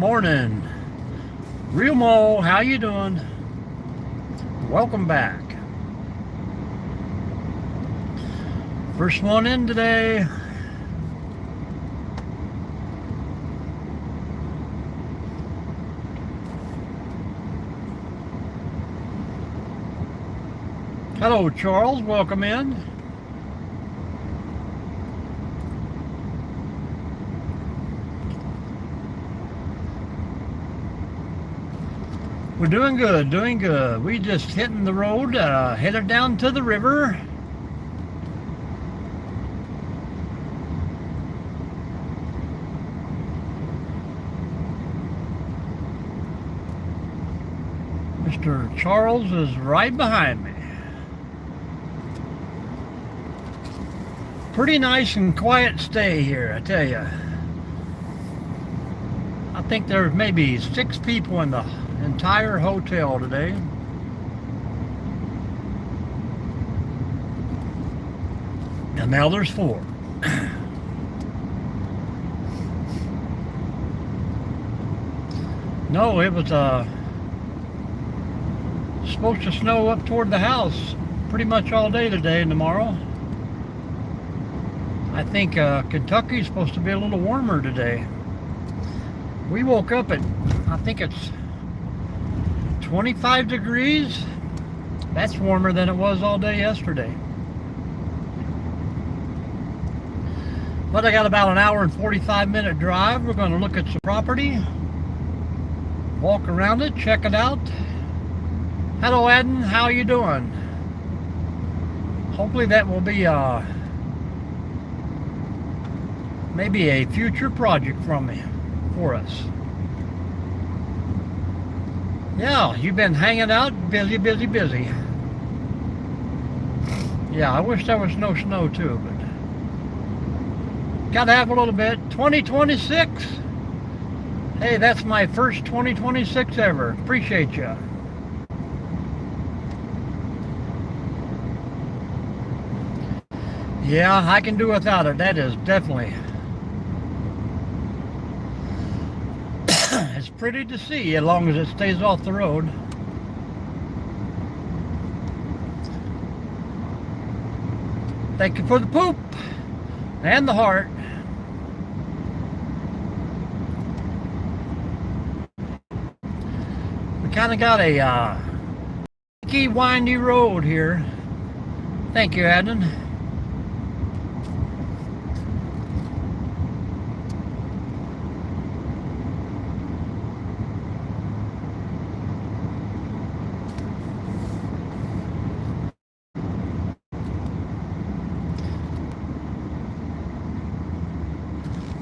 morning. Real Mo, how you doing? Welcome back. First one in today. Hello, Charles. Welcome in. We're doing good, doing good. We just hitting the road, headed down to the river. Mr. Charles is right behind me. Pretty nice and quiet stay here, I tell you. I think there's maybe 6 people in the entire hotel today. And now there's 4. No, it was supposed to snow up toward the house pretty much all day today and tomorrow. I think Kentucky's supposed to be a little warmer today. We woke up at, I think it's 25 degrees. That's warmer than it was all day yesterday. But I got about an hour and 45-minute drive. We're going to look at some property, walk around it, check it out. Hello, Adam. How you doing? Hopefully that will be maybe a future project from me for us. Yeah, you've been hanging out, busy. Yeah, I wish there was no snow too, but gotta have a little bit. 2026. Hey, that's my first 2026 ever. Appreciate you. Yeah, I can do without it. That is definitely. It's pretty to see as long as it stays off the road. Thank you for the poop and the heart. We kind of got a windy road here. Thank you, Adam.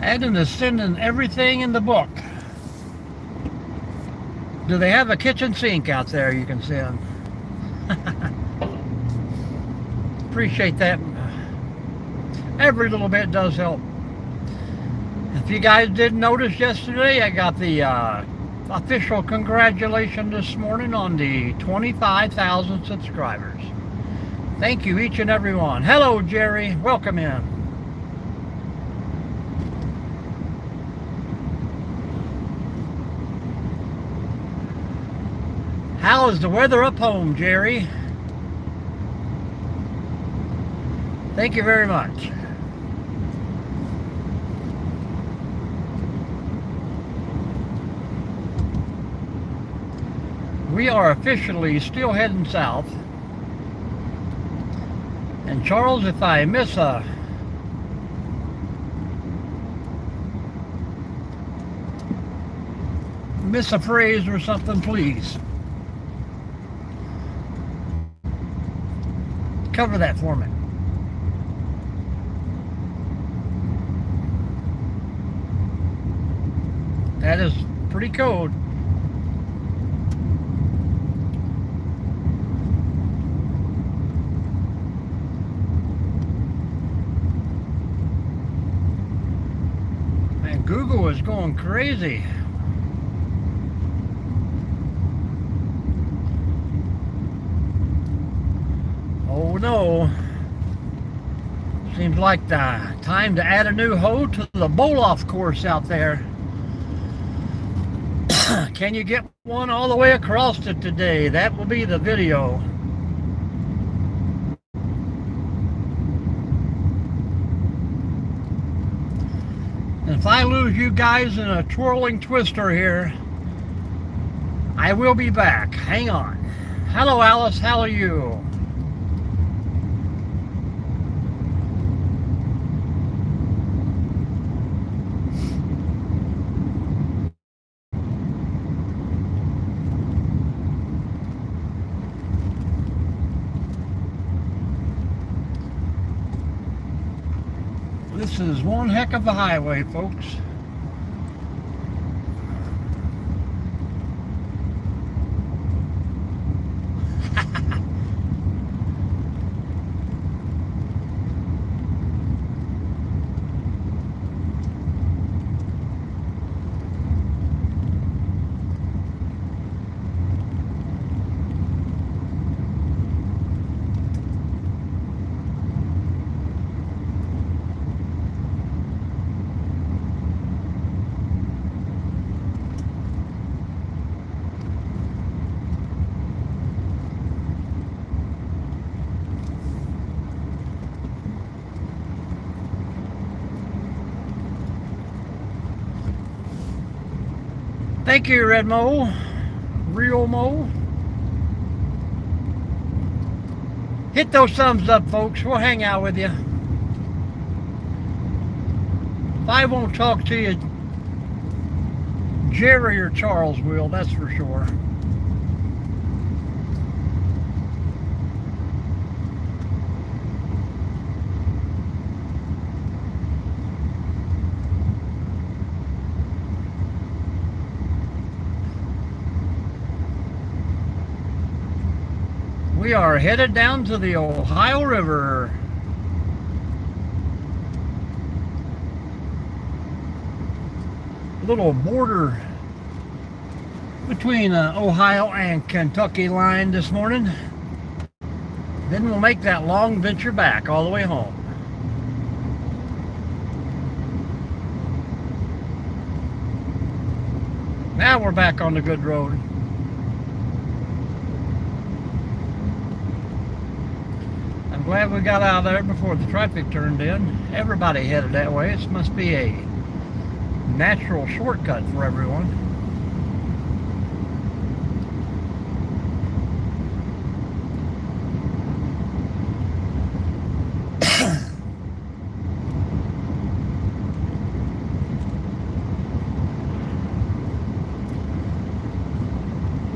Adam is sending everything in the book. Do they have a kitchen sink out there you can send? Appreciate that. Every little bit does help. If you guys didn't notice yesterday, I got the official congratulations this morning on the 25,000 subscribers. Thank you, each and every one. Hello, Jerry. Welcome in. How is the weather up home, Jerry? Thank you very much. We are officially still heading south. And Charles, if I miss a phrase or something, please cover that for me. That is pretty cold. Man, Google is going crazy. Oh no. Seems like the time to add a new hoe to the bowl-off course out there. Can you get one all the way across it today? That will be the video. And if I lose you guys in a twirling twister here, I will be back. Hang on. Hello, Alice. How are you? This is one heck of a highway, folks. Thank you, Red Mo. Real Mo. Hit those thumbs up, folks. We'll hang out with you. If I won't talk to you, Jerry or Charles will, that's for sure. We are headed down to the Ohio River. A little border between Ohio and Kentucky line this morning. Then we'll make that long venture back all the way home. Now we're back on the good road. I'm glad we got out of there before the traffic turned in. Everybody headed that way. It must be a natural shortcut for everyone.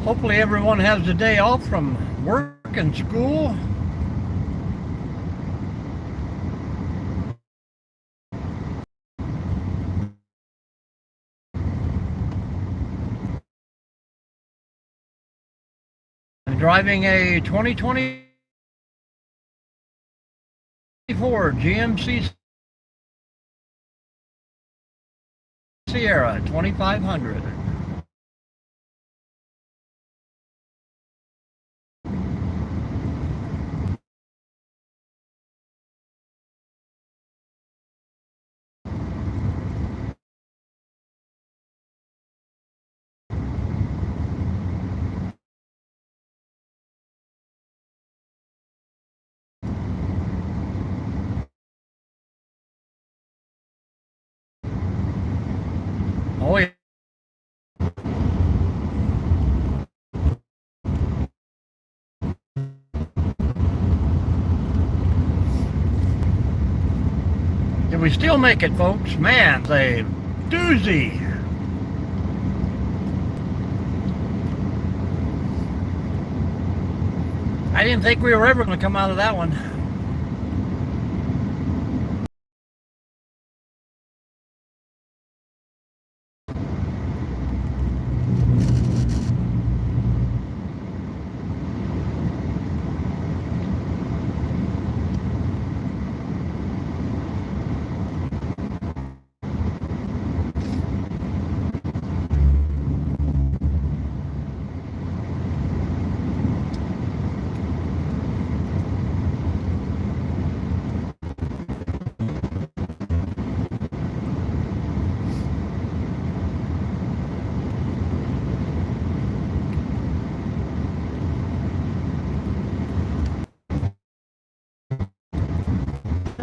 Hopefully everyone has the day off from work and school. Driving a 2024 GMC Sierra 2500. Oh yeah. Did we still make it, folks? Man, it's a doozy. I didn't think we were ever going to come out of that one.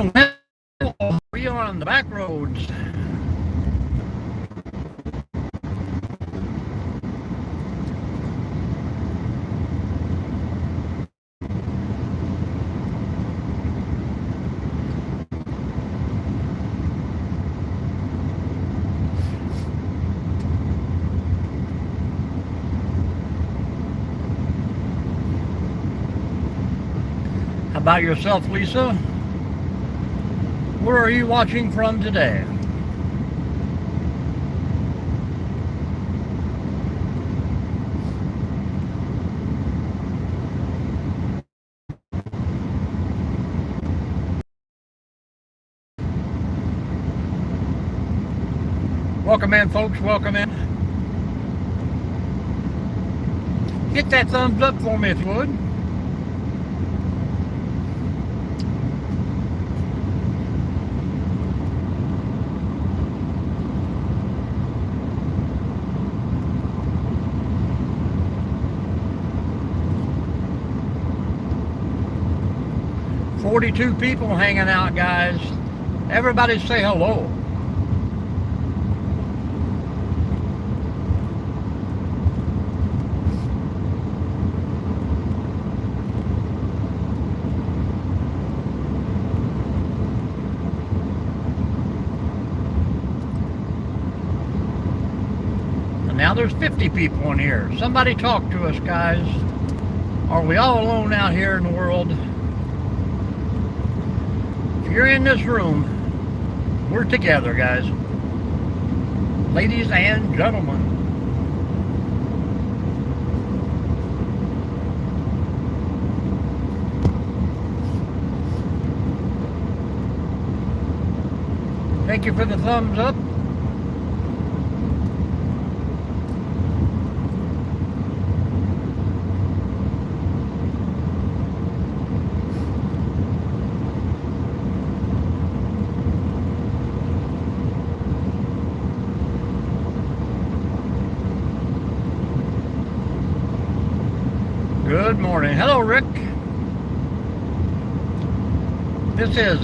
We are on the back roads. How about yourself, Lisa? Where are you watching from today? Welcome in, folks. Welcome in. Hit that thumbs up for me if you would. "42 people hanging out, guys. Everybody say hello." And now there's 50 people in here. Somebody talk to us, guys. Are we all alone out here in the world? If you're in this room, we're together, guys. Ladies and gentlemen. Thank you for the thumbs up. Good morning. Hello, Rick. This is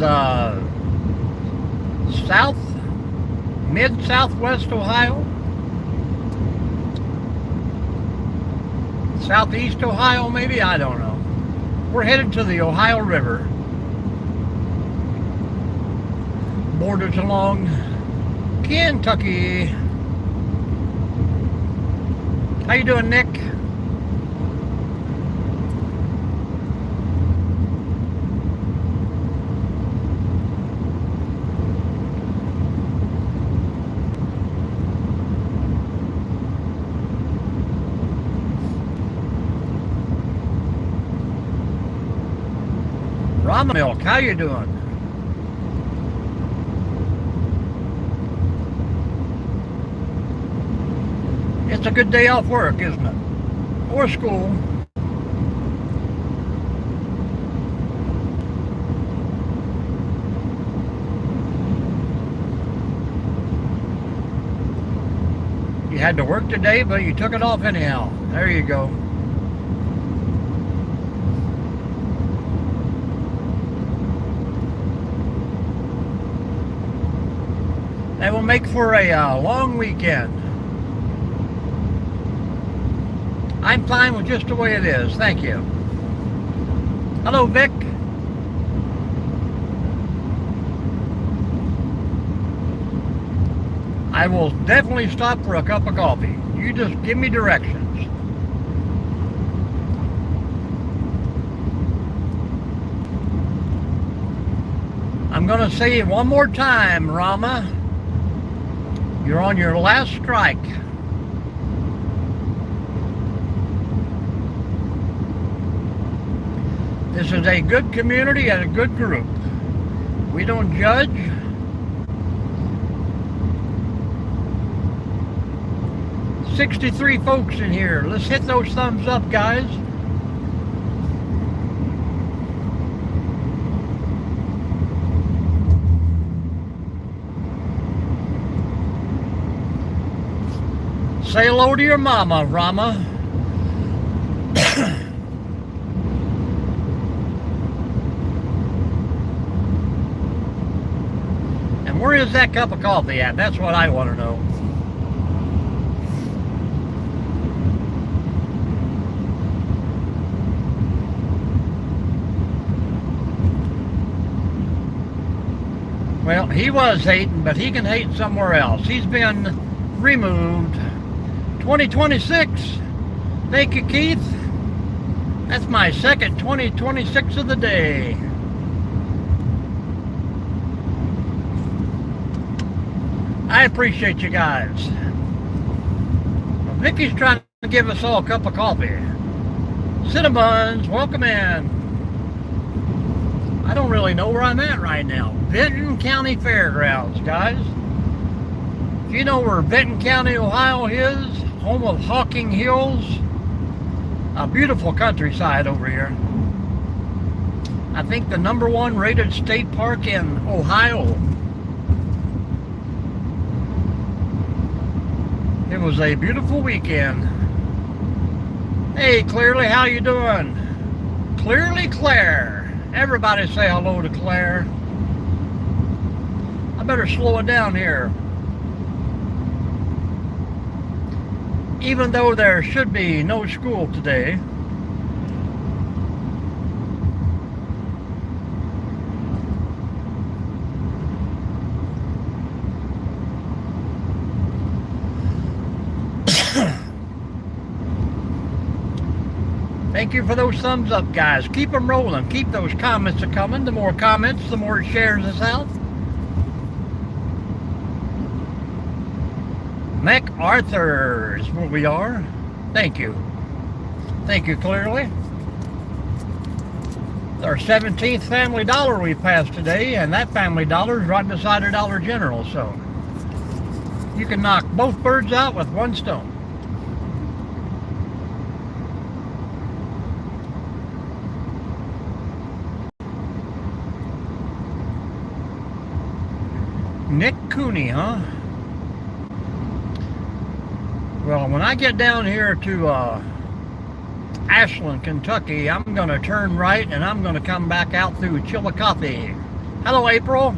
mid-southwest Ohio. Southeast Ohio, maybe? I don't know. We're headed to the Ohio River. Borders along Kentucky. How you doing, Nick? Ramen Milk, how you doing? It's a good day off work, isn't it? Or school. You had to work today, but you took it off anyhow. There you go. That will make for a long weekend. I'm fine with just the way it is. Thank you. Hello, Vic. I will definitely stop for a cup of coffee. You just give me directions. I'm going to say it one more time, Rama. You're on your last strike. This is a good community and a good group. We don't judge. "63 folks in here. Let's hit those thumbs up, guys. Say hello to your mama, Rama. And where is that cup of coffee at? That's what I want to know. Well, he was hating, but he can hate somewhere else. He's been removed. 2026. Thank you, Keith. That's my second 2026 of the day. I appreciate you guys. Well, Vicky's trying to give us all a cup of coffee. Cinnabuns, welcome in. I don't really know where I'm at right now. Benton County Fairgrounds, guys. If you know where Benton County, Ohio is, home of Hawking Hills, a beautiful countryside over here. I think the #1 rated state park in Ohio. It was a beautiful weekend. Hey, Clearly, how you doing? Clearly Claire. Everybody say hello to Claire. I better slow it down here. Even though there should be no school today, thank you for those thumbs up, guys. Keep them rolling. Keep those comments coming. The more comments, the more it shares us out. MacArthur is where we are. Thank you. Thank you, Clearly. It's our 17th Family Dollar we passed today, and that Family Dollar is right beside a Dollar General, so you can knock both birds out with one stone. Nick Cooney, huh? Well, when I get down here to Ashland, Kentucky, I'm going to turn right and I'm going to come back out through Chillicothe. Hello, April.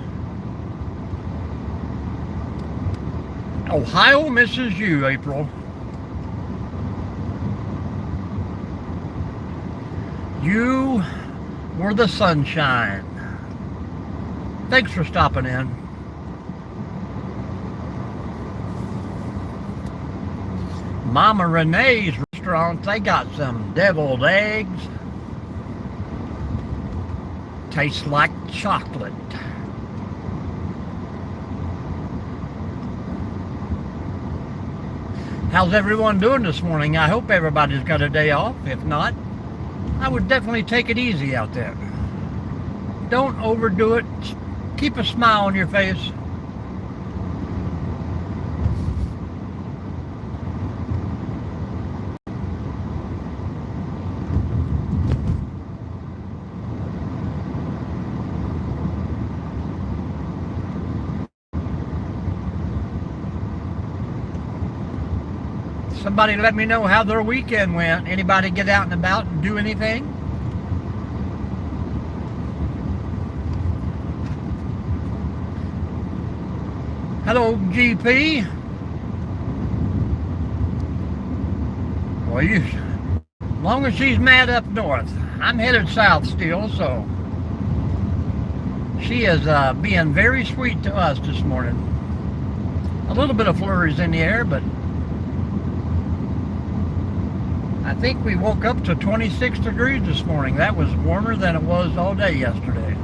Ohio misses you, April. You were the sunshine. Thanks for stopping in. Mama Renee's restaurant, they got some deviled eggs. Tastes like chocolate. How's everyone doing this morning? I hope everybody's got a day off. If not, I would definitely take it easy out there. Don't overdo it. Keep a smile on your face. Somebody let me know how their weekend went. Anybody get out and about and do anything? Hello, GP. Well, as long as she's mad up north. I'm headed south still, so she is being very sweet to us this morning. A little bit of flurries in the air, but I think we woke up to 26 degrees this morning. That was warmer than it was all day yesterday.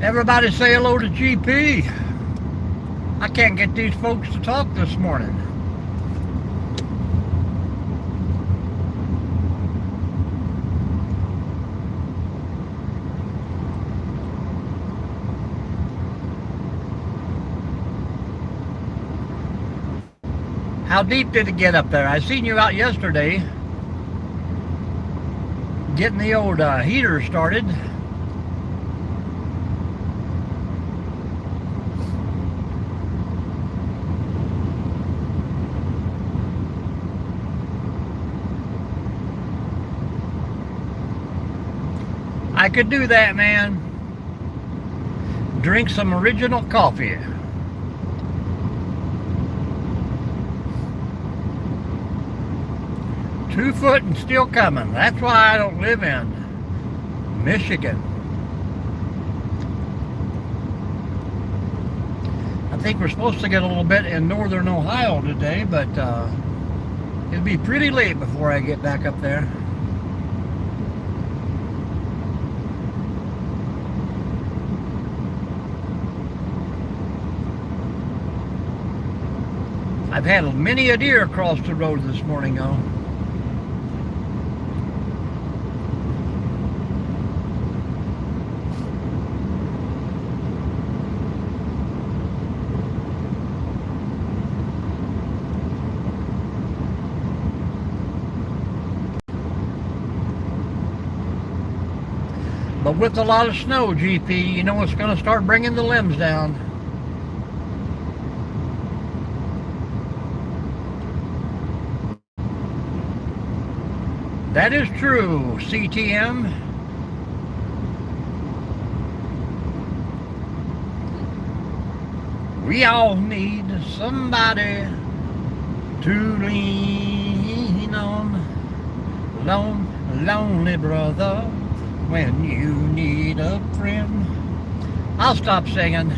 Everybody say hello to GP. I can't get these folks to talk this morning. How deep did it get up there? I seen you out yesterday getting the old heater started. I could do that, man. Drink some original coffee. Two foot and still coming. That's why I don't live in Michigan. I think we're supposed to get a little bit in northern Ohio today, but it'll be pretty late before I get back up there. I've had many a deer across the road this morning, though. But with a lot of snow, GP, you know it's going to start bringing the limbs down. That is true, CTM. We all need somebody to lean on. Lonely brother, when you need a friend. I'll stop singing.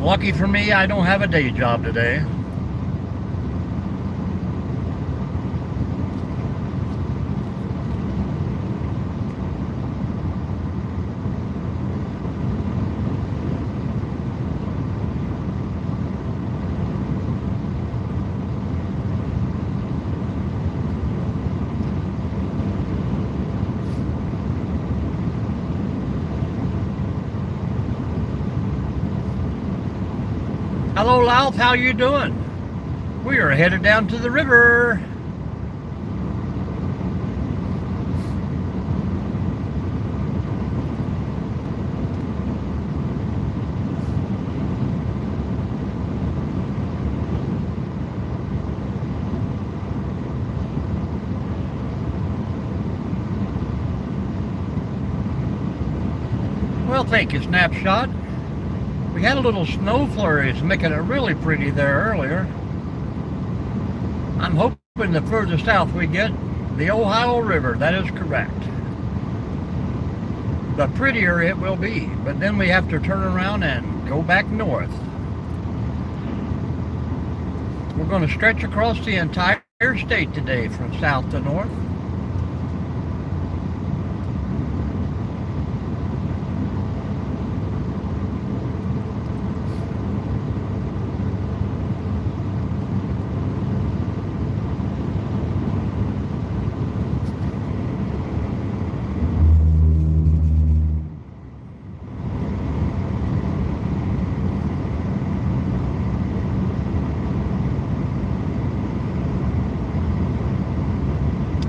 Lucky for me, I don't have a day job today. Hello, Louth, how you doing? We are headed down to the river. Well, thank you, Snapshot. We had a little snow flurries making it really pretty there earlier. I'm hoping the further south we get, the Ohio River, that is correct. The prettier it will be, but then we have to turn around and go back north. We're going to stretch across the entire state today from south to north.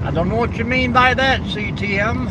I don't know what you mean by that, CTM.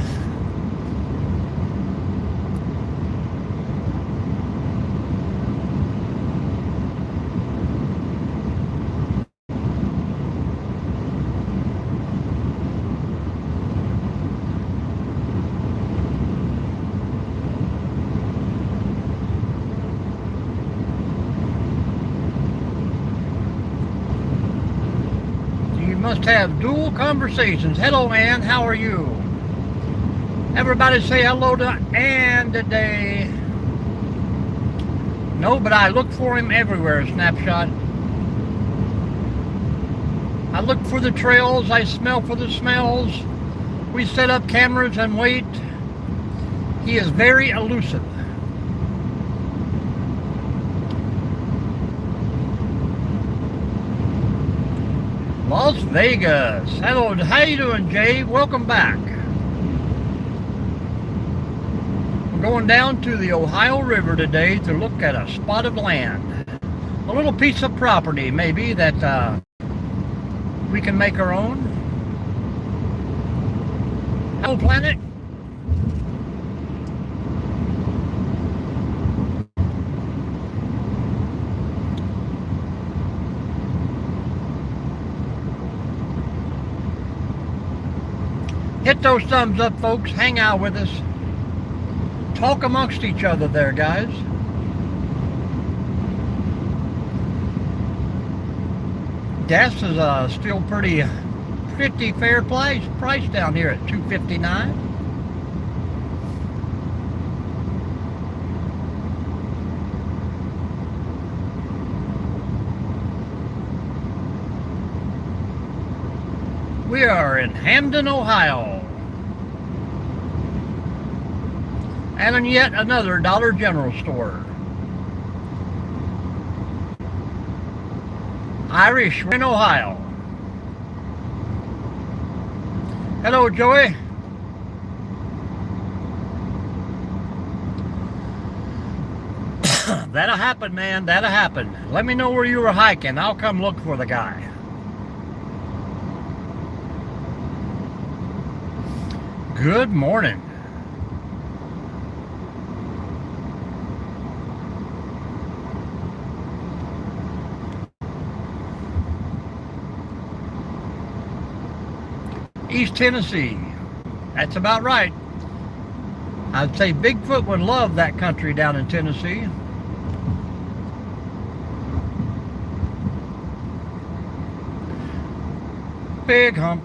Must have dual conversations. Hello, Ann. How are you? Everybody say hello to Ann today. No, but I look for him everywhere, Snapshot. I look for the trails. I smell for the smells. We set up cameras and wait. He is very elusive. Las Vegas. Hello, how you doing, Jay? Welcome back. We're going down to the Ohio River today to look at a spot of land. A little piece of property, maybe, that we can make our own. Hello, planet. Hit those thumbs up, folks. Hang out with us. Talk amongst each other there, guys. Gas is still pretty fair price down here at $2.59. We are in Hamden, Ohio. And in yet another Dollar General store. Irish in Ohio. Hello, Joey. That'll happen, man. That'll happen. Let me know where you were hiking. I'll come look for the guy. Good morning. East Tennessee. That's about right. I'd say Bigfoot would love that country down in Tennessee. Big hump.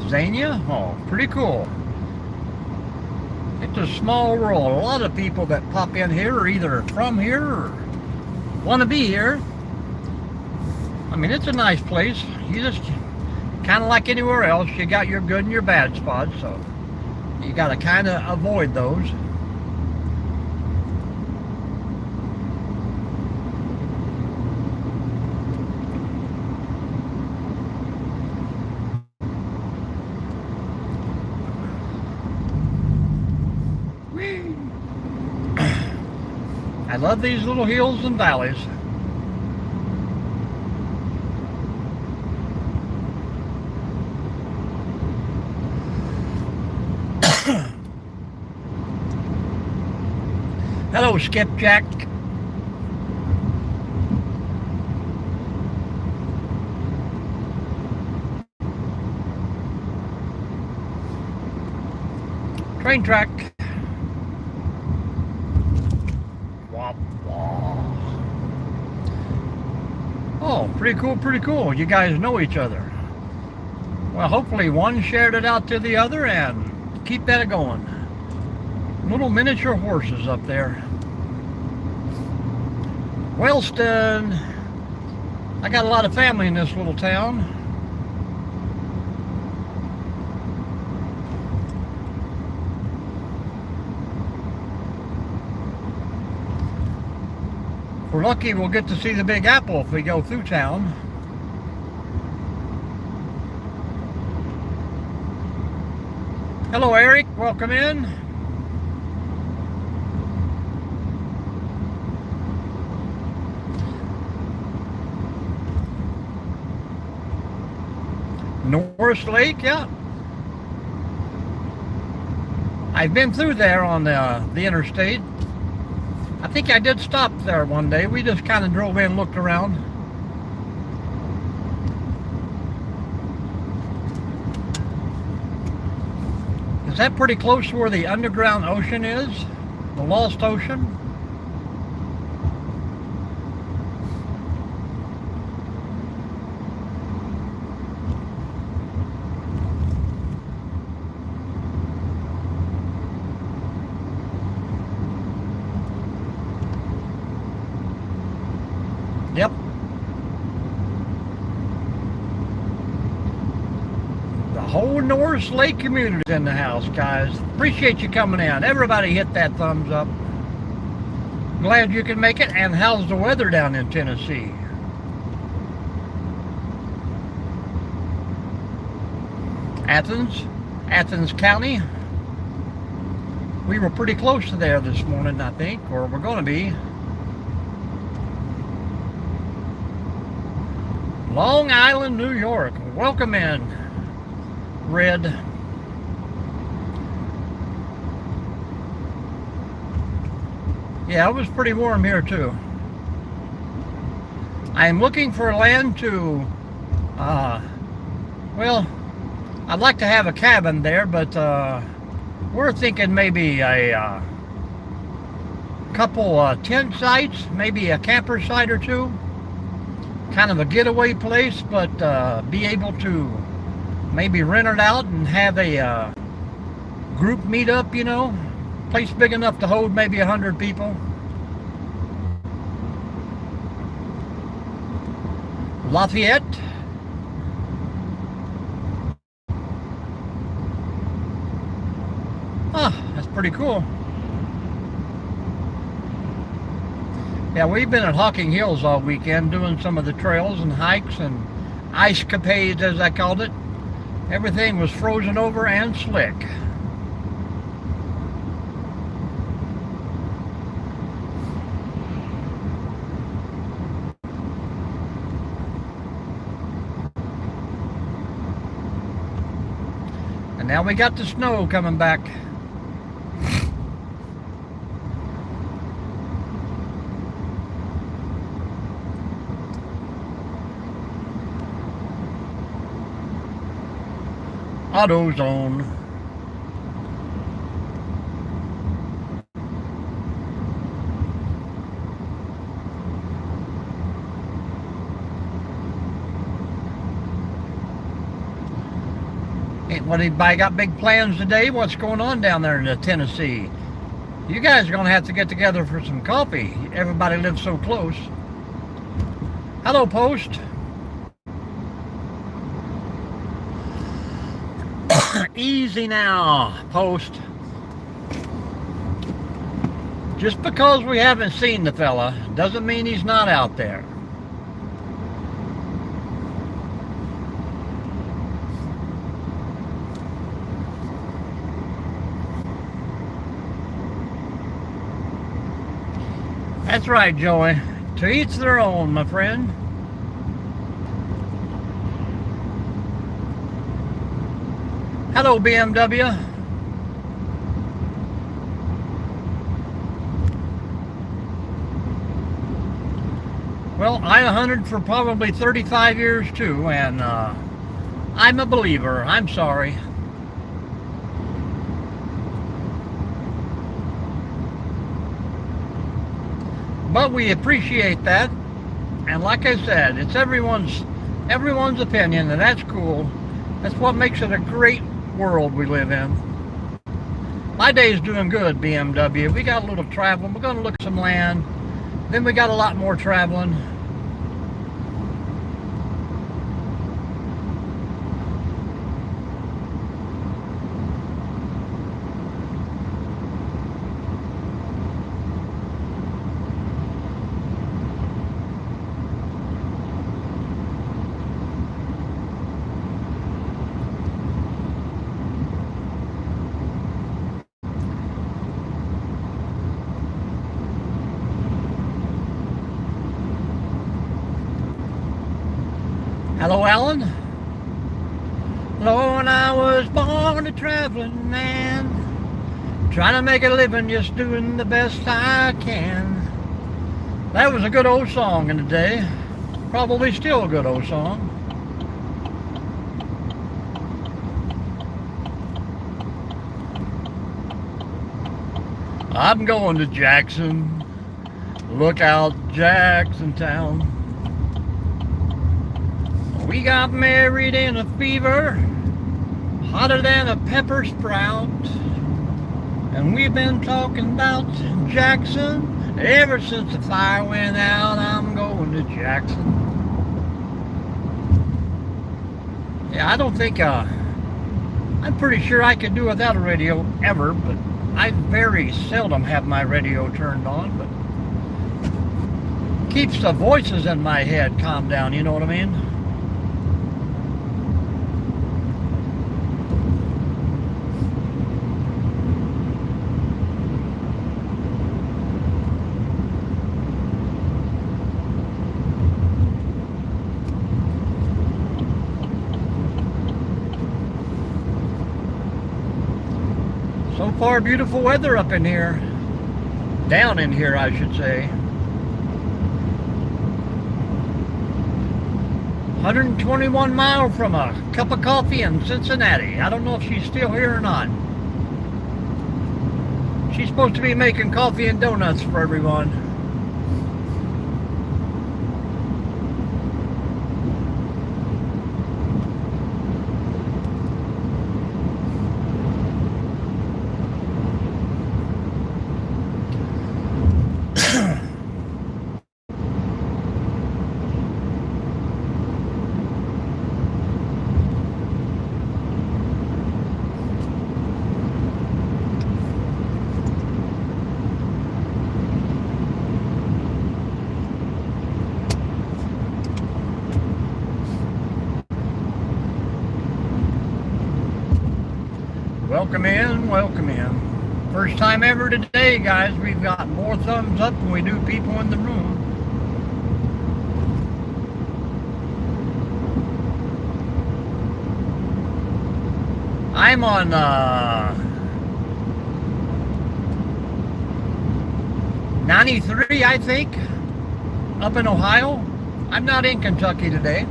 Zania? Oh, pretty cool. It's a small world. A lot of people that pop in here are either from here or want to be here. I mean, it's a nice place. You just, kind of like anywhere else, you got your good and your bad spots, so you got to kind of avoid those. I love these little hills and valleys. Hello, Skipjack. Train track. Oh, pretty cool, pretty cool. You guys know each other. Well, hopefully one shared it out to the other and keep that going. Little miniature horses up there. Wellston. I got a lot of family in this little town. If we're lucky, we'll get to see the Big Apple if we go through town. Hello, Eric. Welcome in. Norris Lake, yeah. I've been through there on the interstate. I think I did stop there one day. We just kind of drove in, looked around. Is that pretty close to where the underground ocean is? The Lost Ocean? Yep. The whole Norris Lake community is in the house, guys. Appreciate you coming in. Everybody hit that thumbs up. Glad you can make it. And how's the weather down in Tennessee? Athens County. We were pretty close to there this morning, I think, or we're going to be. Long Island, New York. Welcome in, Red. Yeah, it was pretty warm here too. I am looking for land to, well, I'd like to have a cabin there, but we're thinking maybe a couple tent sites, maybe a camper site or two. Kind of a getaway place, but be able to maybe rent it out and have a group meetup, you know. Place big enough to hold maybe 100 people. Lafayette. Ah, that's pretty cool. Yeah, we've been at Hocking Hills all weekend doing some of the trails and hikes and ice capades, as I called it. Everything was frozen over and slick. And now we got the snow coming back. AutoZone. What, anybody got big plans today? What's going on down there in Tennessee? You guys are going to have to get together for some coffee. Everybody lives so close. Hello, Post. Easy now, Post. Just because we haven't seen the fella doesn't mean he's not out there. That's right, Joey. To each their own, my friend. Hello, BMW. Well, I hunted for probably 35 years too, and I'm a believer. I'm sorry. But we appreciate that, and like I said, it's everyone's opinion, and that's cool. That's what makes it a great world we live in. My day's doing good, BMW. We got a little traveling. We're going to look at some land. Then we got a lot more traveling. Hello, Alan. Lord, I was born a traveling man, trying to make a living, just doing the best I can. That was a good old song in the day. Probably still a good old song. I'm going to Jackson. Look out, Jackson Town. We got married in a fever, hotter than a pepper sprout. And we've been talking about Jackson ever since the fire went out. I'm going to Jackson. Yeah, I don't think, I'm pretty sure I could do without a radio ever, but I very seldom have my radio turned on, but keeps the voices in my head calmed down, you know what I mean? So far, beautiful weather up in here. Down in here, I should say. 121 miles from a cup of coffee in Cincinnati. I don't know if she's still here or not. She's supposed to be making coffee and donuts for everyone. Welcome in, welcome in. First time ever today, guys. We've got more thumbs up than we do people in the room. I'm on 93, I think, up in Ohio. I'm not in Kentucky today.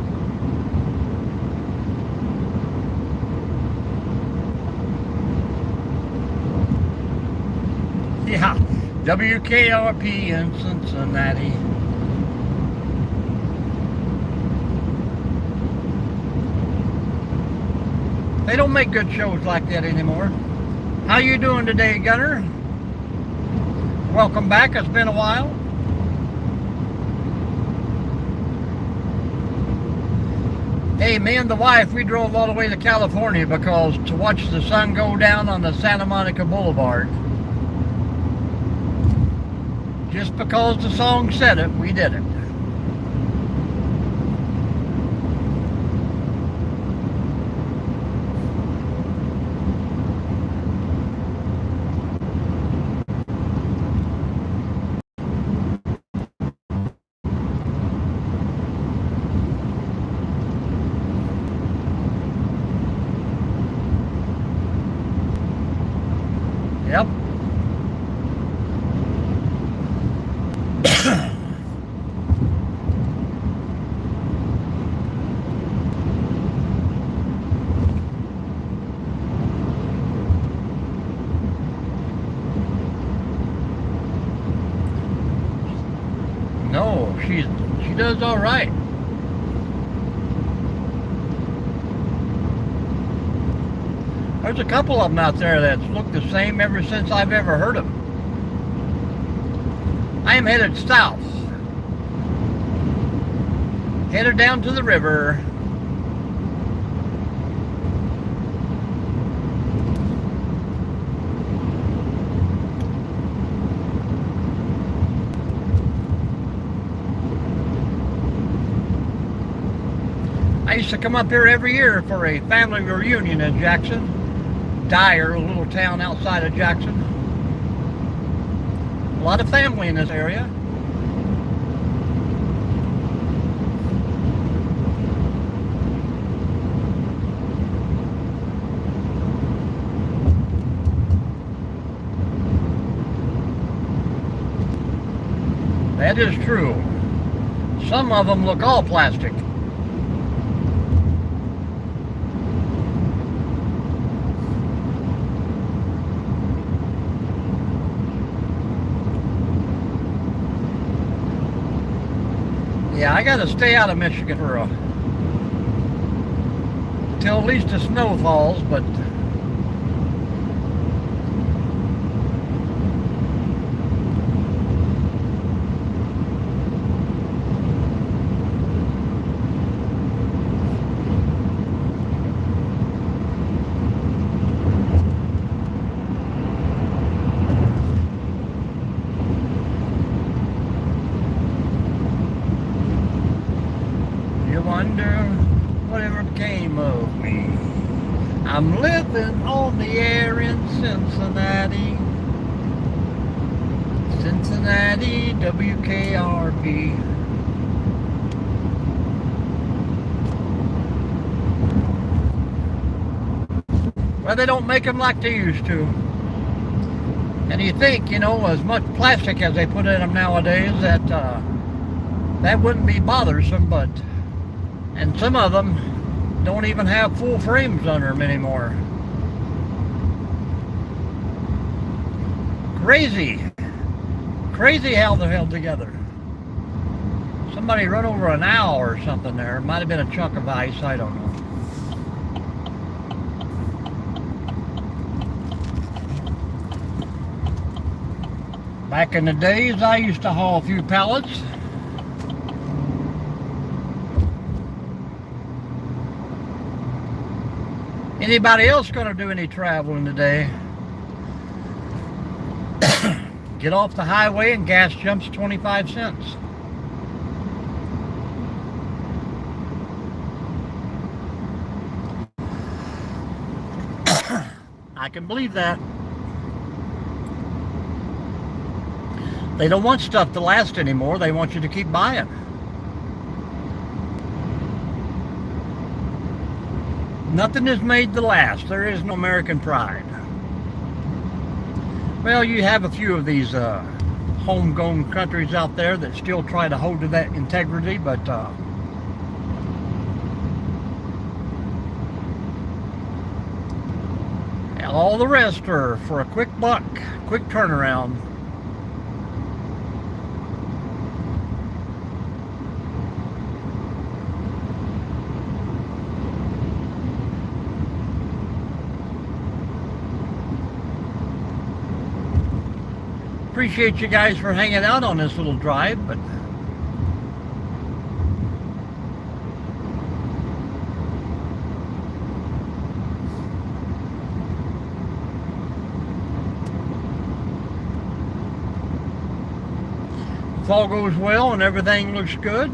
Yeah, WKRP in Cincinnati. They don't make good shows like that anymore. How you doing today, Gunner? Welcome back. It's been a while. Hey, me and the wife, we drove all the way to California because to watch the sun go down on the Santa Monica Boulevard. Just because the song said it, we did it. Yep. No, she does all right. There's a couple of them out there that look the same ever since I've ever heard them. I am headed south. Headed down to the river. I used to come up here every year for a family reunion in Jackson. Dyer, a little town outside of Jackson. A lot of family in this area. That is true. Some of them look all plastic. Yeah, I gotta stay out of Michigan for till at least the snow falls, but wonder whatever became of me. I'm living on the air in Cincinnati. Cincinnati, WKRP. Well, they don't make them like they used to. And you think, you know, as much plastic as they put in them nowadays, that that wouldn't be bothersome, but and some of them don't even have full frames under them anymore. Crazy. Crazy how they're held together. Somebody run over an owl or something there. It might have been a chunk of ice, I don't know. Back in the days, I used to haul a few pallets. Anybody else going to do any traveling today? Get off the highway and gas jumps 25 cents. I can believe that. They don't want stuff to last anymore. They want you to keep buying. Nothing is made to last. There is no American pride. Well, you have a few of these homegrown countries out there that still try to hold to that integrity, but all the rest are for a quick buck, quick turnaround. Appreciate you guys for hanging out on this little drive, but if all goes well and everything looks good,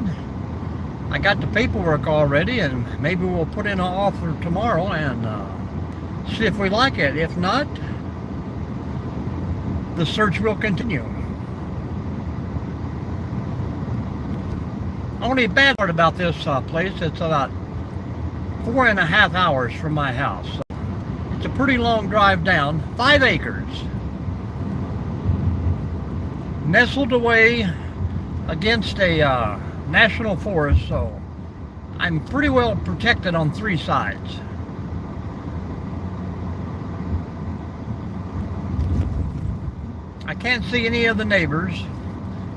I got the paperwork already, and maybe we'll put in an offer tomorrow and see if we like it. If not, the search will continue. Only bad part about this place, it's about 4.5 hours from my house. So it's a pretty long drive down. 5 acres. Nestled away against a national forest, so I'm pretty well protected on 3 sides. I can't see any of the neighbors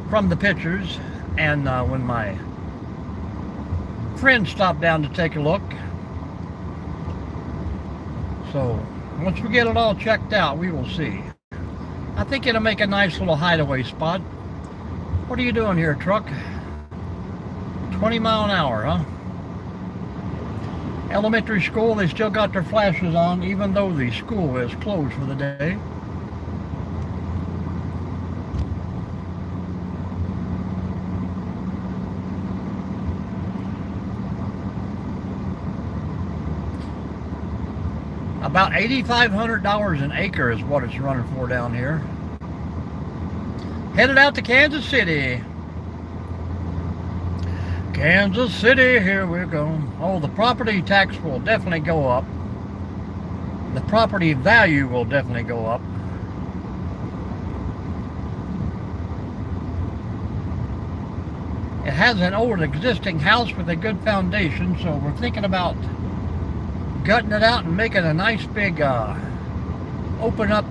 from the pictures, and when my friend stopped down to take a look. So once we get it all checked out, we will see. I think it'll make a nice little hideaway spot. What are you doing here, truck? 20 mile an hour, huh? Elementary school, they still got their flashes on, even though the school is closed for the day. About $8,500 an acre is what it's running for down here. Headed out to Kansas City. Kansas City, here we go. Oh, the property tax will definitely go up. The property value will definitely go up. It has an old existing house with a good foundation, so we're thinking about gutting it out and making a nice big open up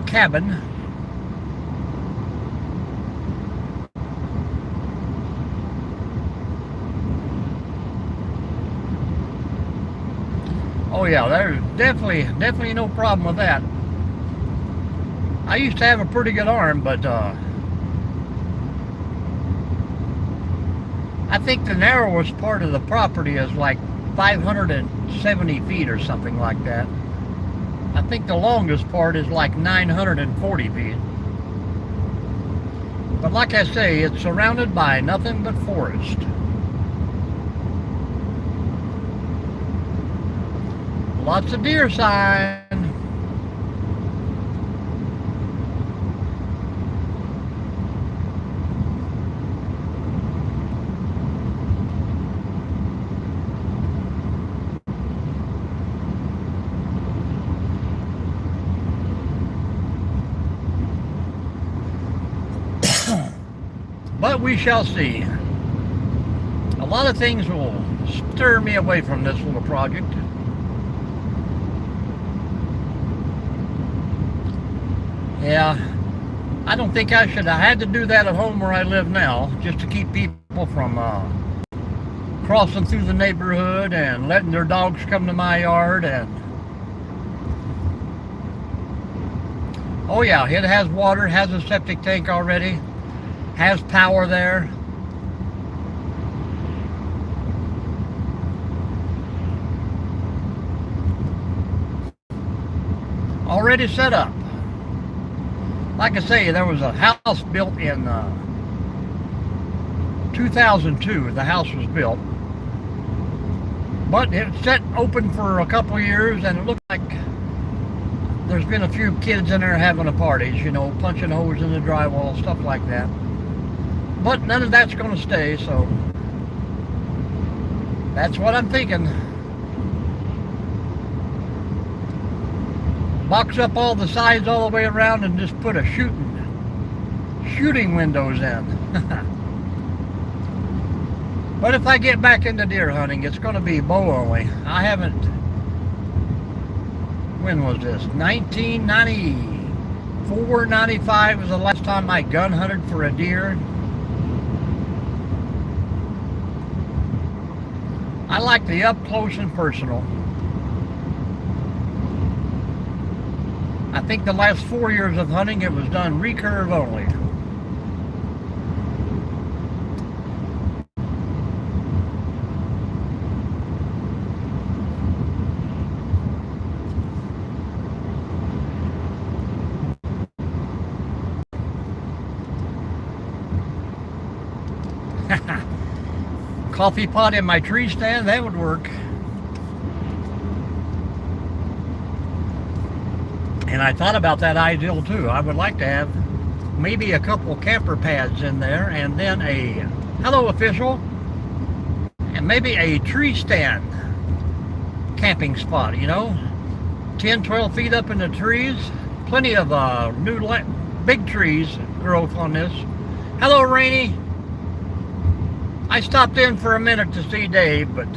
cabin. Oh yeah, there's definitely no problem with that. I used to have a pretty good arm, but I think the narrowest part of the property is like 570 feet or something like that. I think the longest part is like 940 feet. But like I say, it's surrounded by nothing but forest. Lots of deer sign. But we shall see. A lot of things will stir me away from this little project. Yeah, I don't think I should have had to do that at home where I live now, just to keep people from crossing through the neighborhood and letting their dogs come to my yard. And oh yeah, it has water, has a septic tank already, has power there. Already set up. Like I say, there was a house built in 2002. The house was built, but it sat open for a couple of years, and it looked like there's been a few kids in there having a parties, you know, punching holes in the drywall, stuff like that. But none of that's going to stay, so that's what I'm thinking. Box up all the sides all the way around and just put a shooting windows in. But if I get back into deer hunting, it's going to be bow only. I haven't, when was this? 1994, 95 was the last time I gun hunted for a deer. I like the up close and personal. I think the last 4 years of hunting, it was done recurve only. Coffee pot in my tree stand, that would work. And I thought about that ideal too. I would like to have maybe a couple camper pads in there, and then a hello official, and maybe a tree stand camping spot, you know, 10, 12 feet up in the trees. Plenty of big trees growth on this. Hello, Rainy. I stopped in for a minute to see Dave, but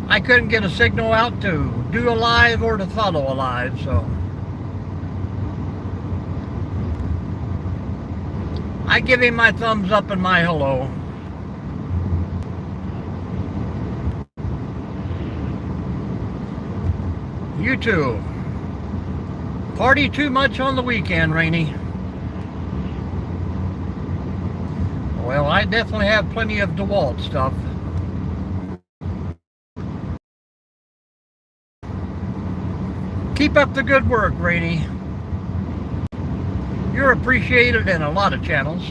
I couldn't get a signal out to do a live or to follow a live, so I give him my thumbs up and my hello. You too. Party too much on the weekend, Rainy. Well, I definitely have plenty of DeWalt stuff. Keep up the good work, Rainy. You're appreciated in a lot of channels.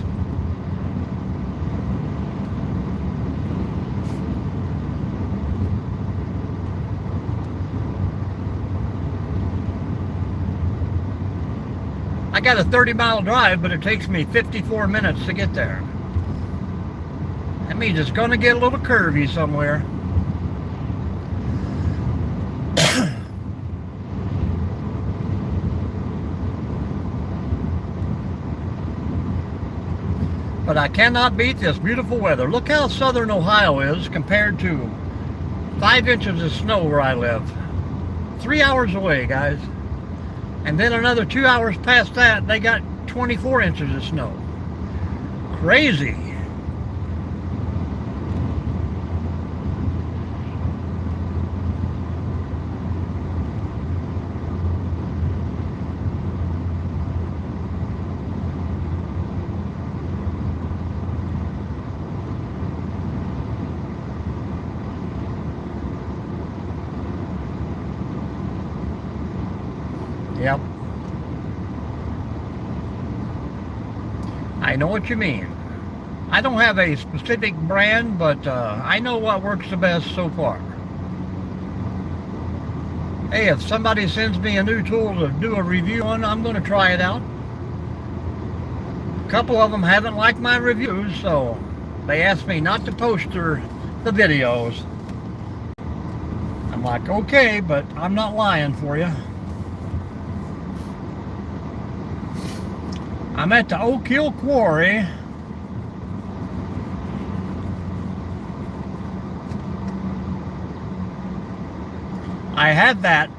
I got a 30-mile drive, but it takes me 54 minutes to get there. That means it's going to get a little curvy somewhere. But I cannot beat this beautiful weather. Look how southern Ohio is compared to 5 inches of snow where I live. 3 hours away, guys. And then another 2 hours past that, they got 24 inches of snow. Crazy. Yep. I know what you mean. I don't have a specific brand, but I know what works the best so far. Hey, if somebody sends me a new tool to do a review on, I'm going to try it out. A couple of them haven't liked my reviews, so they asked me not to post the videos. I'm like, okay, but I'm not lying for you. I'm at the Oak Hill Quarry I had that.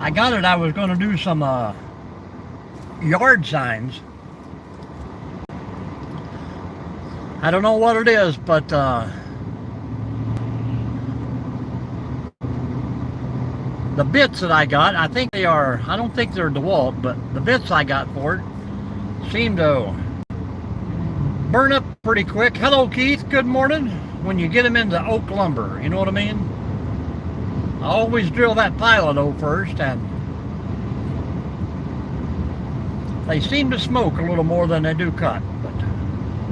I got it. I was going to do some yard signs. I don't know what it is, but the bits that I got, I think they are, I don't think they're DeWalt, but the bits I got for it seem to burn up pretty quick. Hello, Keith. Good morning. When you get them into oak lumber, you know what I mean? I always drill that pile though first, and they seem to smoke a little more than they do cut, but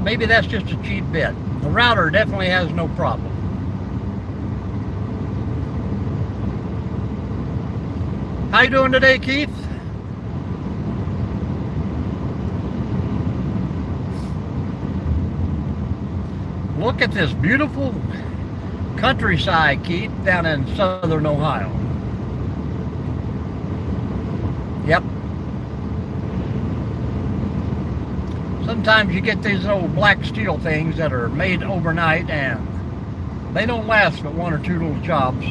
maybe that's just a cheap bit. The router definitely has no problem. How you doing today, Keith? Look at this beautiful countryside, Keith, down in southern Ohio. Yep. Sometimes you get these old black steel things that are made overnight and they don't last but one or two little jobs.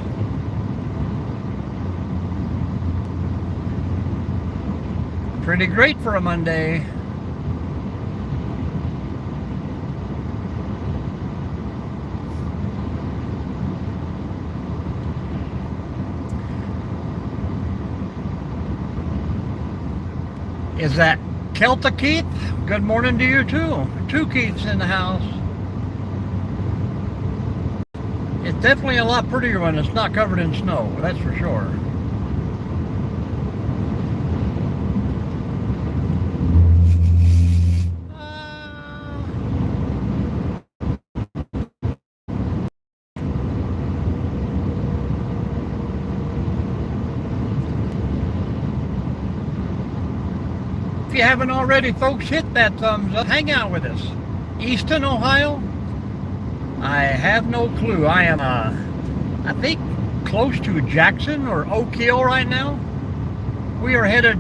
Pretty great for a Monday. Is that Celta Keith? Good morning to you too. Two Keiths in the house. It's definitely a lot prettier when it's not covered in snow, that's for sure. If you haven't already, folks, hit that thumbs up. Hang out with us. Easton, Ohio? I have no clue. I am, I think, close to Jackson or Oak Hill right now. We are headed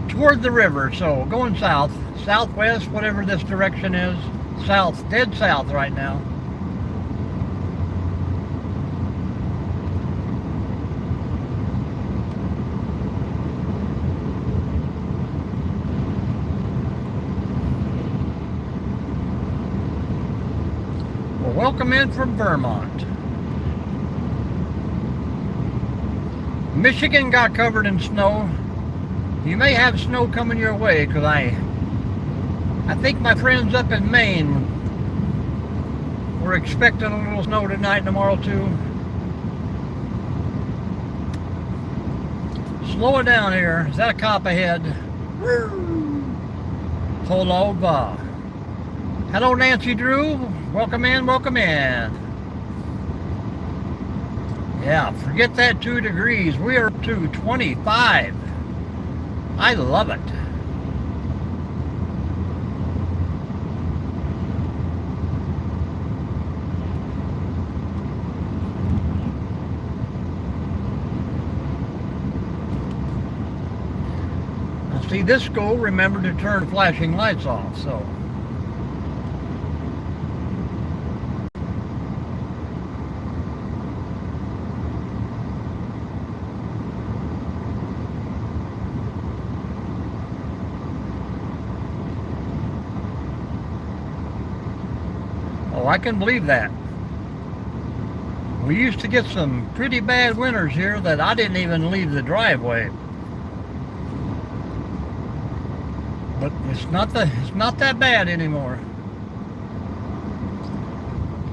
toward the river, so going south, southwest, whatever this direction is. South, dead south right now. Welcome in from Vermont. Michigan got covered in snow. You may have snow coming your way because I think my friends up in Maine were expecting a little snow tonight and tomorrow too. Slow it down here. Is that a cop ahead? Pull over. Hello, Nancy Drew. Welcome in, welcome in. Yeah, forget that 2 degrees. We are to 25. I love it. Now see, this school remembered to turn flashing lights off, so. Oh, I can believe that. We used to get some pretty bad winters here that I didn't even leave the driveway. But it's not that bad anymore.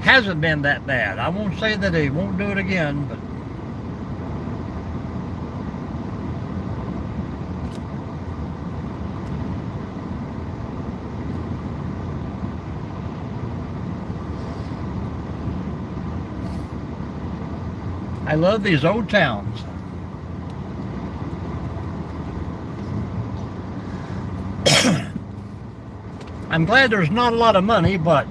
Hasn't been that bad. I won't say that they won't do it again, but I love these old towns. I'm glad there's not a lot of money, but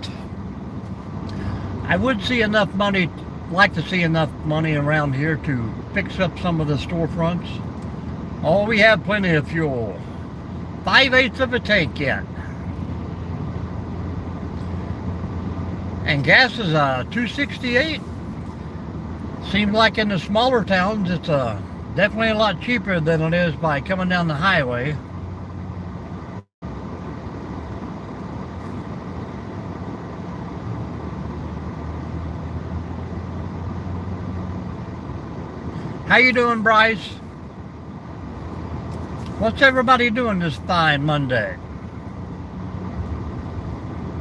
I would see enough money, like to see enough money around here to fix up some of the storefronts. Oh, we have plenty of fuel. 5/8 of a tank yet. And gas is $2.68. Seems like in the smaller towns it's definitely a lot cheaper than it is by coming down the highway. How you doing, Bryce? What's everybody doing this fine Monday?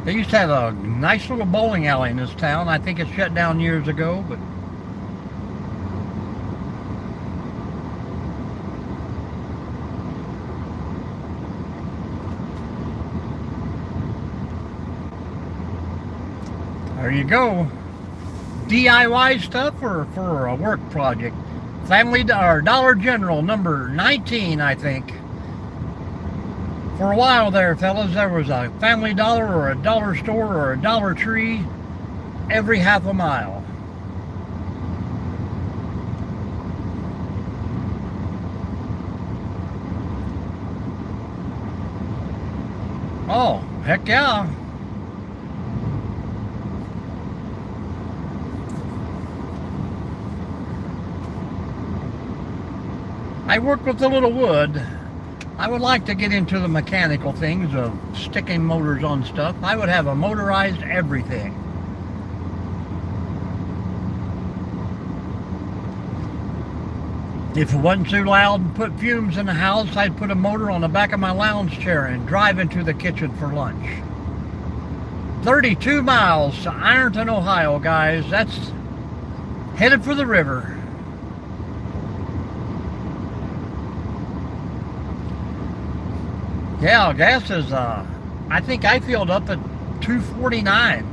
They used to have a nice little bowling alley in this town. I think it shut down years ago, but there you go. DIY stuff or for a work project. Family or Dollar General number 19, I think. For a while there, fellas, there was a Family Dollar or a dollar store or a Dollar Tree every half a mile. Oh, heck yeah. I work with a little wood. I would like to get into the mechanical things of sticking motors on stuff. I would have a motorized everything. If it wasn't too loud and put fumes in the house, I'd put a motor on the back of my lounge chair and drive into the kitchen for lunch. 32 miles to Ironton, Ohio, guys. That's headed for the river. Yeah, gas is, I think I filled up at $2.49.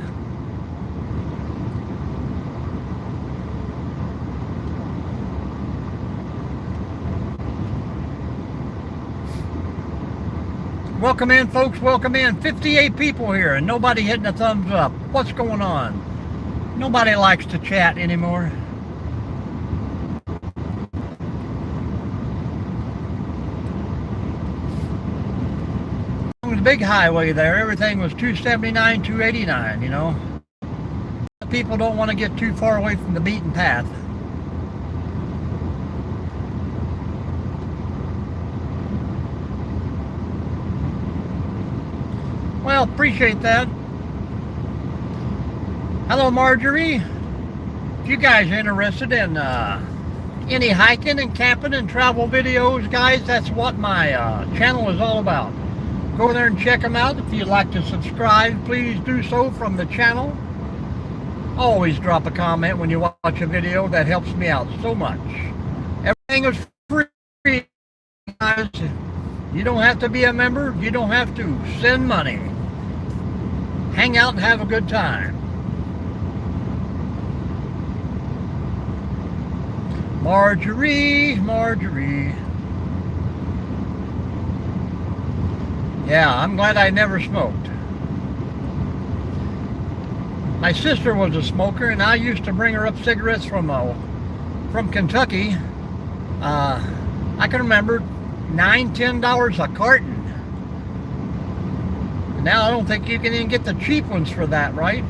Welcome in, folks, welcome in. 58 people here and nobody hitting a thumbs up. What's going on? Nobody likes to chat anymore. The big highway there, everything was 279, 289, you know. People don't want to get too far away from the beaten path. Well, appreciate that. Hello, Marjorie. If you guys are interested in any hiking and camping and travel videos, guys, that's what my channel is all about. Go there and check them out. If you'd like to subscribe, please do so from the channel. Always drop a comment when you watch a video. That helps me out so much. Everything is free, guys. You don't have to be a member. You don't have to send money. Hang out and have a good time. Marjorie, Marjorie. Yeah, I'm glad I never smoked. My sister was a smoker, and I used to bring her up cigarettes from Kentucky. I can remember $9, $10 a carton. Now I don't think you can even get the cheap ones for that, right?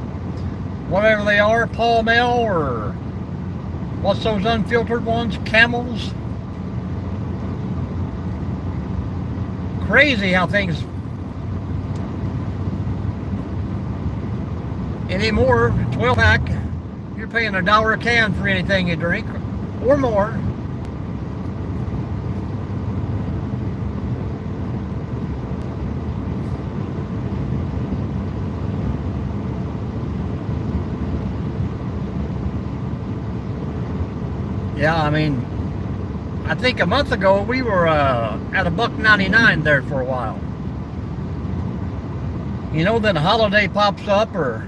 Whatever they are, Pall Mall or what's those unfiltered ones, Camels. Crazy how things anymore. 12 pack, you're paying $1 a can for anything you drink or more. Yeah, I mean, I think a month ago we were at $1.99 there for a while. You know, then a holiday pops up or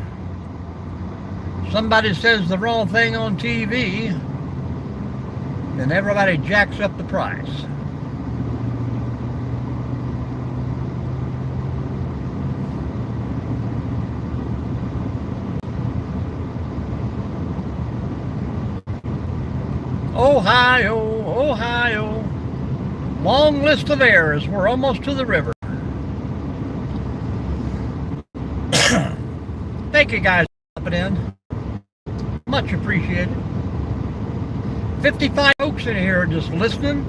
somebody says the wrong thing on TV, then everybody jacks up the price. Ohio, Ohio. Long list of errors. We're almost to the river. Thank you guys. it in. Much appreciated. 55 folks in here just listening.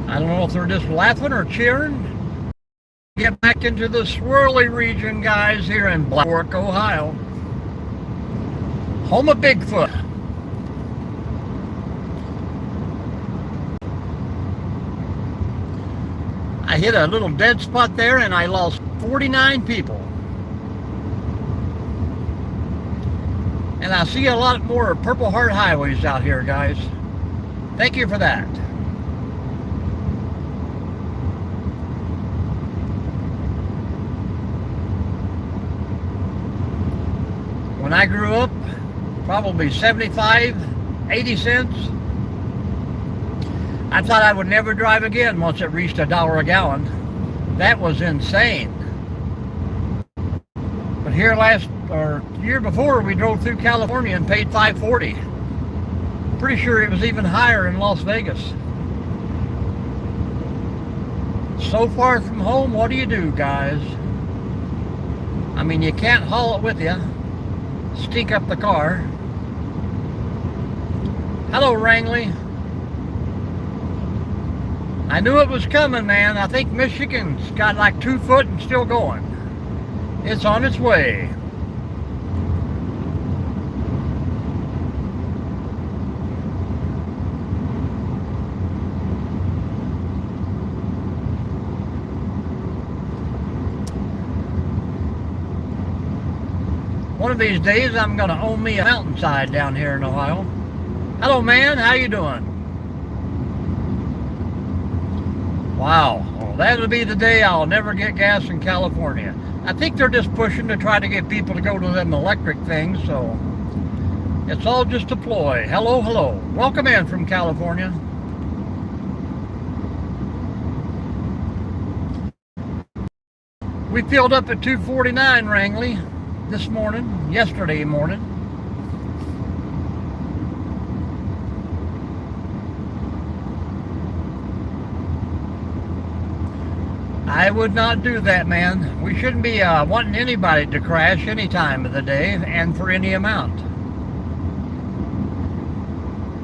I don't know if they're just laughing or cheering. Get back into the swirly region, guys, here in Black Fork, Ohio. Home of Bigfoot. I hit a little dead spot there and I lost 49 people. And I see a lot more Purple Heart highways out here, guys. Thank you for that. When I grew up, probably 75, 80 cents. I thought I would never drive again once it reached $1 a gallon. That was insane. But here year before, we drove through California and paid $5.40. Pretty sure it was even higher in Las Vegas. So far from home, what do you do, guys? I mean, you can't haul it with you. Stink up the car. Hello, Wrangley. I knew it was coming, man. I think Michigan's got like 2 foot and still going. It's on its way. One of these days, I'm going to own me a mountainside down here in Ohio. Hello, man. How you doing? Wow. Well, that'll be the day I'll never get gas in California. I think they're just pushing to try to get people to go to them electric things, so it's all just a ploy. Hello, hello. Welcome in from California. We filled up at 249 Wrangley this morning, yesterday morning. I would not do that, man. We shouldn't be wanting anybody to crash any time of the day and for any amount.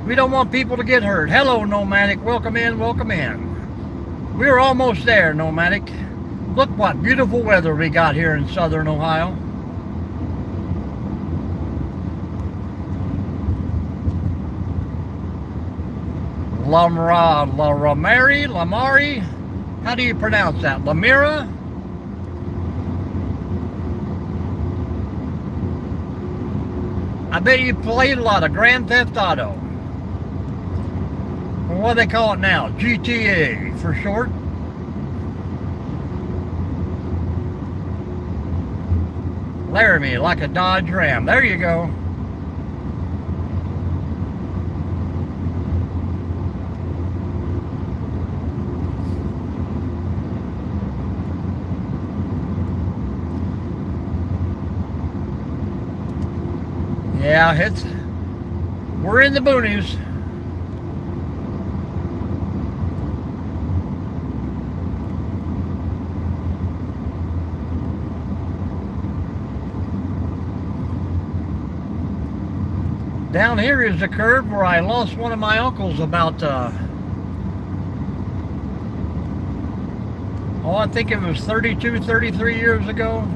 We don't want people to get hurt. Hello, Nomadic. Welcome in, welcome in. We're almost there, Nomadic. Look what beautiful weather we got here in southern Ohio. Lamari, how do you pronounce that? Lamira? I bet you played a lot of Grand Theft Auto. Or what do they call it now? GTA for short. Laramie, like a Dodge Ram. There you go. Yeah, we're in the boonies. Down here is the curve where I lost one of my uncles about, I think it was 32, 33 years ago.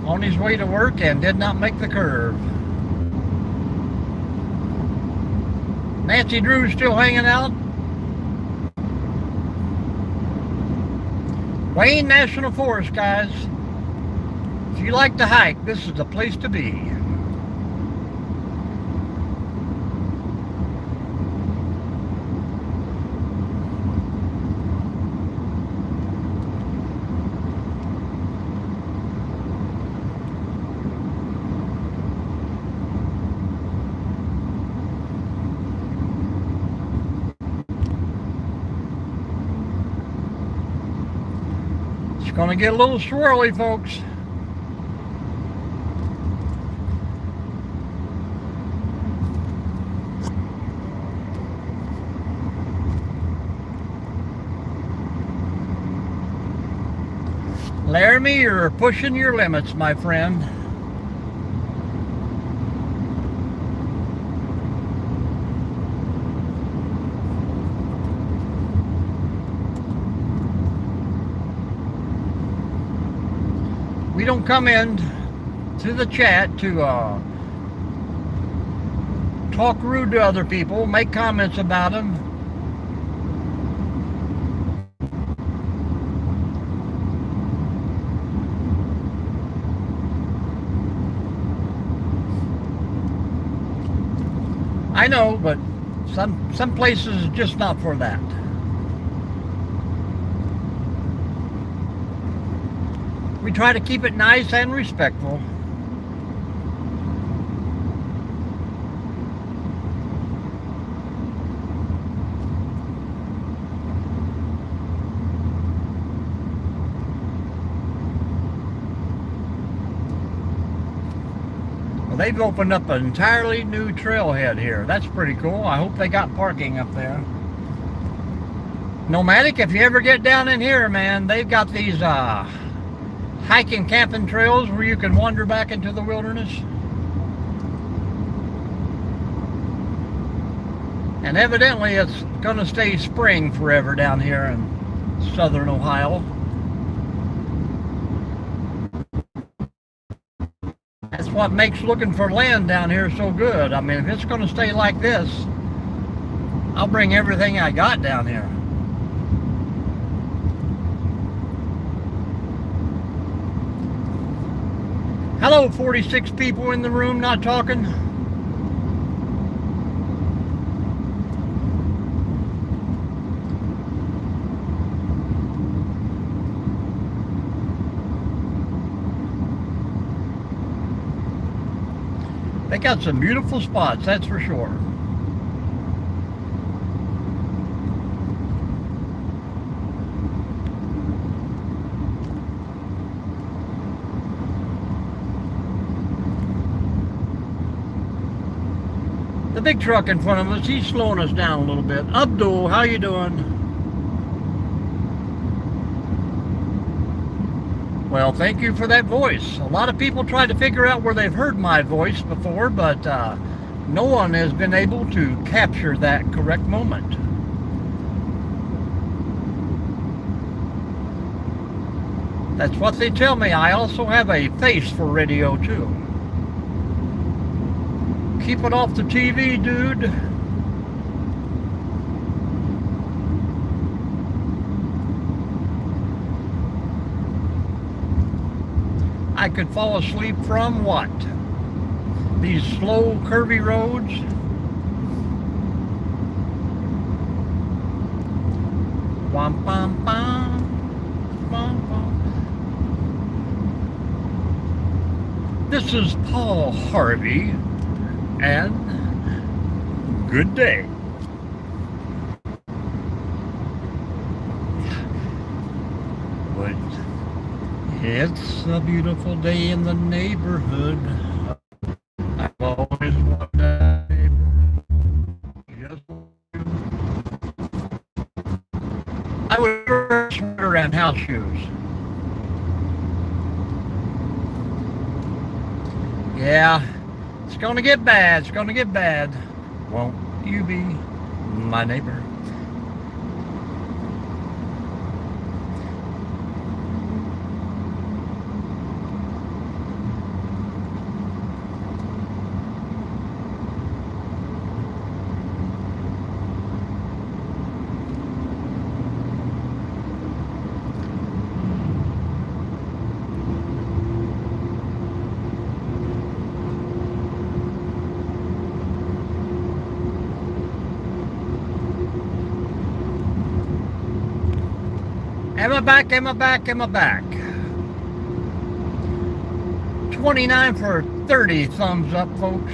On his way to work and did not make the curve. Nancy Drew's still hanging out. Wayne National Forest, guys. If you like to hike, this is the place to be. It's going to get a little swirly, folks. Laramie, you're pushing your limits, my friend. We don't come in to the chat to talk rude to other people, make comments about them. I know, but some places just not for that. We try to keep it nice and respectful. Well, they've opened up an entirely new trailhead here. That's pretty cool. I hope they got parking up there. Nomadic, if you ever get down in here, man, they've got these hiking, camping trails where you can wander back into the wilderness. And evidently it's going to stay spring forever down here in southern Ohio. That's what makes looking for land down here so good. I mean, if it's going to stay like this, I'll bring everything I got down here. Hello, 46 people in the room not talking. They got some beautiful spots, that's for sure. The big truck in front of us, he's slowing us down a little bit. Abdul, how you doing? Well, thank you for that voice. A lot of people try to figure out where they've heard my voice before, but no one has been able to capture that correct moment. That's what they tell me. I also have a face for radio, too. Keep it off the TV, dude. I could fall asleep from what? These slow, curvy roads? Wam, bam, bam, bam, bam. This is Paul Harvey, and good day. But it's a beautiful day in the neighborhood. I've always wanted that neighborhood. Yes. I would wear a sweater and house shoes. Yeah. It's gonna get bad, it's gonna get bad. Won't you be my neighbor? Am I back? Am I back? Am I back? 29 for 30 thumbs up, folks.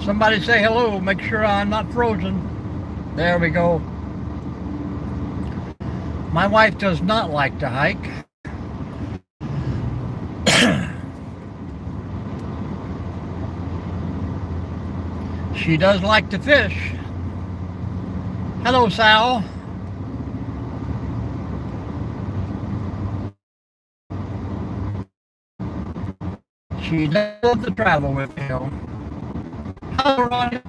Somebody say hello, make sure I'm not frozen. There we go. My wife does not like to hike. She does like to fish. Hello, Sal. She does love to travel with me. Hello, Ronnie.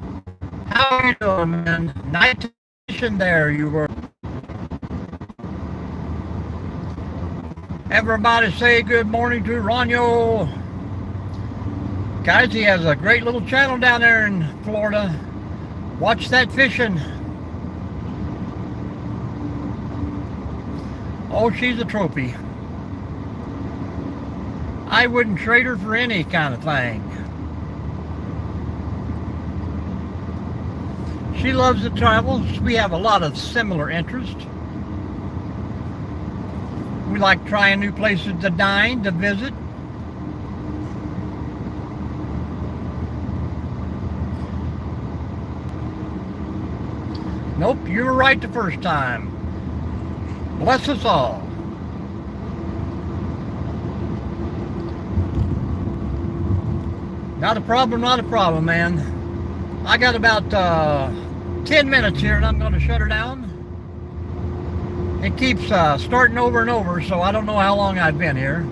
How are you doing, man? Night fishing there you were. Everybody say good morning to Ronyo. Guys, he has a great little channel down there in Florida. Watch that fishing. Oh, she's a trophy. I wouldn't trade her for any kind of thing. She loves to travel. We have a lot of similar interests. We like trying new places to dine, to visit. Nope, you were right the first time. Bless us all. Not a problem, man. I got about 10 minutes here and I'm going to shut her down. It keeps starting over and over, so I don't know how long I've been here.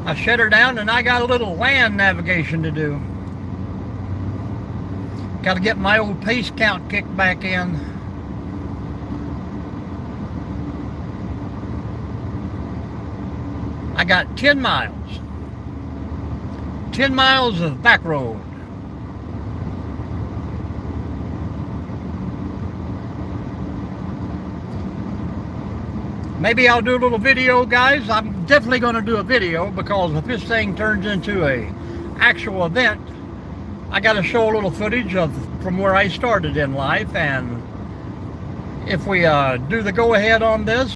I shut her down and I got a little land navigation to do. Got to get my old pace count kicked back in. I got 10 miles. 10 miles of back road. Maybe I'll do a little video, guys. I'm definitely going to do a video because if this thing turns into a actual event, I got to show a little footage of from where I started in life, and if we do the go ahead on this,